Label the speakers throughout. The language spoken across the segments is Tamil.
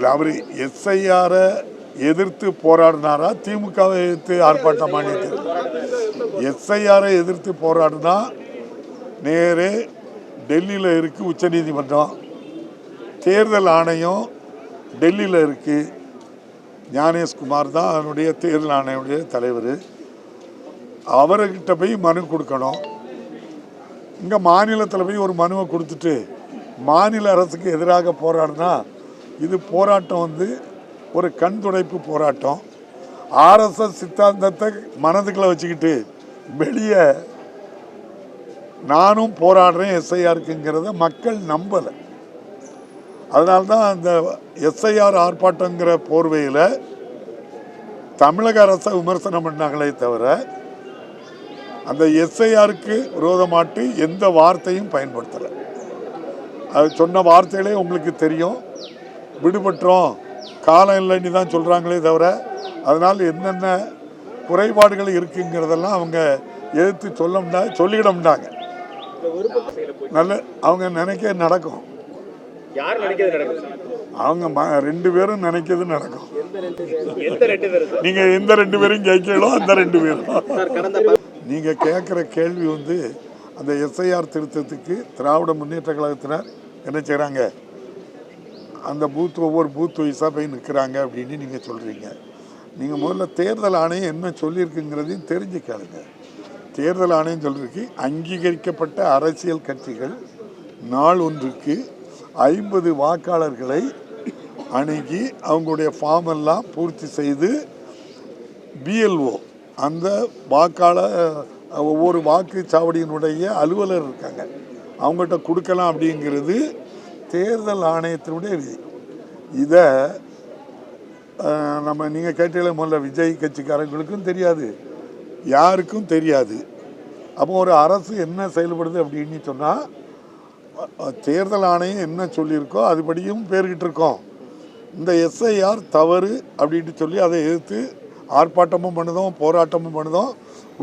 Speaker 1: அவர் எஸ்ஐஆரை எதிர்த்து போராடினாரா திமுகவை எதிர்த்து ஆர்ப்பாட்டம் மாநிலத்தில்? எஸ்ஐஆரை எதிர்த்து போராடினா நேரே டெல்லியில் இருக்குது உச்சநீதிமன்றம், தேர்தல் ஆணையம் டெல்லியில் இருக்குது. ஞானேஷ்குமார் தான் அதனுடைய தேர்தல் ஆணையுடைய தலைவர். அவர்கிட்ட போய் மனு கொடுக்கணும். இங்கே மாநிலத்தில் போய் ஒரு மனுவை கொடுத்துட்டு மாநில அரசுக்கு எதிராக போராடினா இது போராட்டம் ஒரு கண் துடைப்பு போராட்டம். ஆர்எஸ்எஸ் சித்தாந்தத்தை மனதுக்குள்ள வச்சுக்கிட்டு வெளியே நானும் போராடுறேன் எஸ்ஐஆருக்குங்கிறத மக்கள் நம்பலை. அதனால்தான் அந்த எஸ்ஐஆர் ஆர்ப்பாட்டங்கிற போர்வையில் தமிழக அரசை விமர்சனம் பண்ணாங்களே தவிர அந்த எஸ்ஐஆருக்கு விரோதமாட்டு எந்த வார்த்தையும் பயன்படுத்தலை. அது சொன்ன வார்த்தைகளே உங்களுக்கு தெரியும். விடுபட்டோம், காலம் இல்லைன்னு தான் சொல்கிறாங்களே தவிர அதனால் என்னென்ன குறைபாடுகள் இருக்குங்கிறதெல்லாம் அவங்க எதிர்த்து சொல்லிக்கிடமுண்டாங்க. நல்ல அவங்க நினைக்க நடக்கும். அவங்க ரெண்டு பேரும் நினைக்கிறது நடக்கும். நீங்க எந்த ரெண்டு பேரும் கேட்கலோ அந்த ரெண்டு பேரும். நீங்க கேட்குற கேள்வி அந்த எஸ்ஐஆர் திருத்தத்துக்கு திராவிட முன்னேற்ற கழகத்தினர் என்ன செய்கிறாங்க, அந்த ஒவ்வொரு பூத் வைஸாக போய் நிற்கிறாங்க அப்படின்னு நீங்கள் சொல்கிறீங்க. நீங்கள் முதல்ல தேர்தல் ஆணையம் என்ன சொல்லியிருக்குங்கிறதையும் தெரிஞ்சுக்காளுங்க. தேர்தல் ஆணையம் சொல்லியிருக்கு, அங்கீகரிக்கப்பட்ட அரசியல் கட்சிகள் நாள் ஒன்றுக்கு 50 வாக்காளர்களை அணுகி அவங்களுடைய ஃபார்ம் எல்லாம் பூர்த்தி செய்து பிஎல்ஓ அந்த வாக்காளர் ஒவ்வொரு வாக்குச்சாவடியினுடைய அலுவலர் இருக்காங்க அவங்கள்ட்ட கொடுக்கலாம் அப்படிங்கிறது தேர்தல் ஆணையத்தினுடைய விதி. இதை நம்ம நீங்கள் கேட்டீங்களே முதல்ல விஜய் கட்சிக்காரங்களுக்கும் தெரியாது, யாருக்கும் தெரியாது. அப்போ ஒரு அரசு என்ன செயல்படுது அப்படின்னு சொன்னால் தேர்தல் ஆணையம் என்ன சொல்லியிருக்கோ அதுபடியும் பேர்கிட்ட இருக்கோம். இந்த எஸ்ஐஆர் தவறு அப்படின்ட்டு சொல்லி அதை எதிர்த்து ஆர்ப்பாட்டமும் பண்ணுதோம், போராட்டமும் பண்ணுதோம்.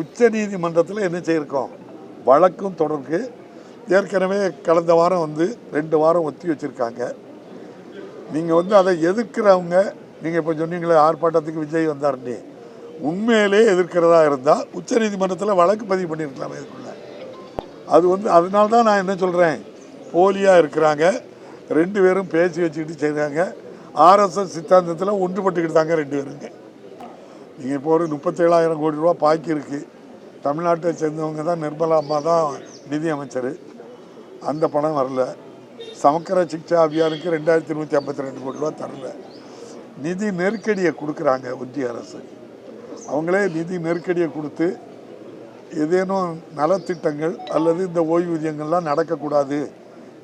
Speaker 1: உச்ச நீதிமன்றத்தில் என்ன செய்யிருக்கோம், வழக்கும் தொடர்க்கு. ஏற்கனவே கடந்த வாரம் 2 வாரம் ஒத்தி வச்சுருக்காங்க. நீங்கள் அதை எதிர்க்கிறவங்க, நீங்கள் இப்போ சொன்னீங்களே ஆர்ப்பாட்டத்துக்கு விஜய் வந்தார்னே, உண்மையிலே எதிர்க்கிறதா இருந்தால் உச்ச நீதிமன்றத்தில் வழக்கு பதிவு பண்ணியிருக்கலாம் இதுக்குள்ள. அது அதனால தான் நான் என்ன சொல்கிறேன், போலியாக இருக்கிறாங்க, 2 பேரும் பேசி வச்சுக்கிட்டு செய்கிறாங்க. ஆர்எஸ்எஸ் சித்தாந்தத்தில் ஒன்றுபட்டுக்கிட்டு தாங்க 2 பேருங்க. நீங்கள் இப்போ ஒரு 37,000 கோடி ரூபா பாக்கி இருக்குது. தமிழ்நாட்டை சேர்ந்தவங்க தான், நிர்மலா அம்மா தான் நிதி அமைச்சர். அந்த பணம் வரல. சமக்கர சிக்ஷா அபியானுக்கு 2,152 கோடி ரூபா தரல. நிதி நெருக்கடியை கொடுக்குறாங்க ஒன்றிய அரசு. அவங்களே நிதி நெருக்கடியை கொடுத்து ஏதேனும் நலத்திட்டங்கள் அல்லது இந்த ஓய்வூதியங்கள்லாம் நடக்கக்கூடாது,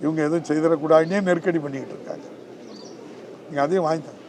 Speaker 1: இவங்க எதுவும் செய்திடக்கூடாதுன்னே நெருக்கடி பண்ணிக்கிட்டு இருக்காங்க. நீங்கள் அதையும் வாங்கிட்டாங்க.